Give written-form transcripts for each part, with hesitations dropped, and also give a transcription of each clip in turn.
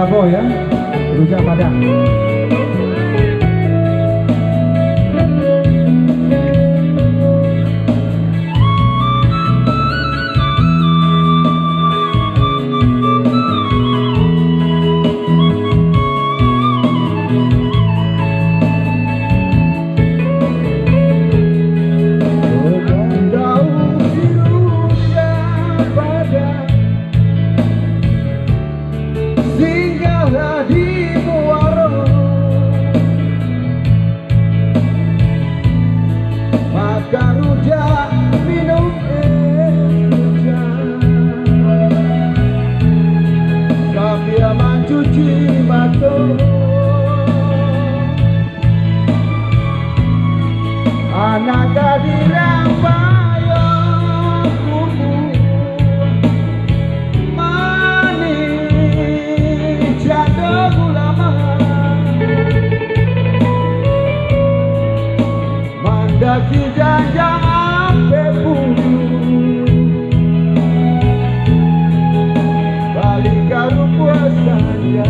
Bravo ya, Rujak Padang. Anak kadirang payo kuku manis jatuh ulama mandaki janjang ampe bulu balik karu puasa saja.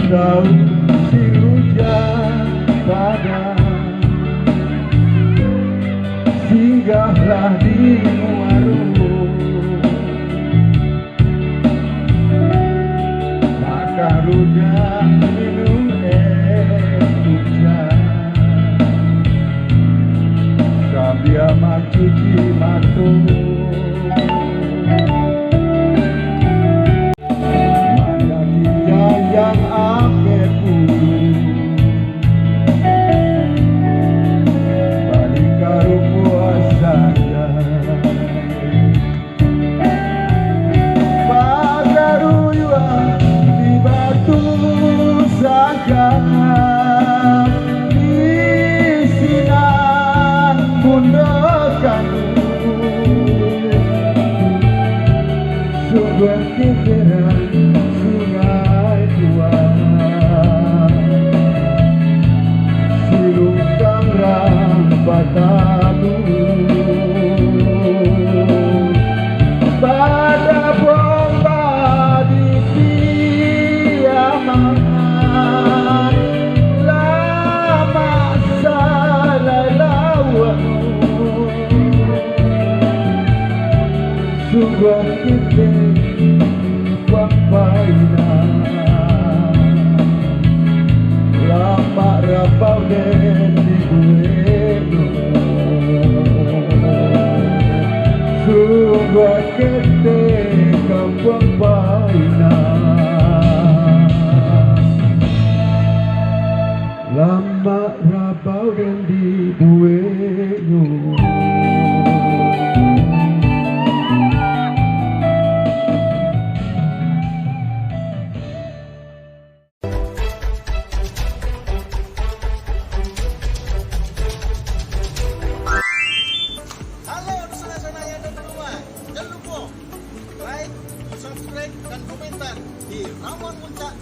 Tahu si Rujak Padang singgahlah di warung maka Rujak minum hujan sambil mencuci mata. Yang ape pun balik karu puasa pagaruyuan di batu sangkan di sinan mundokan sungguh keberan Batadu pada bomba di Piaman lama salah lawan sungguh kita wapaina lama rapau dan sungguh kita kampung baina lama rabau dan dibueno. di Rawan Puncak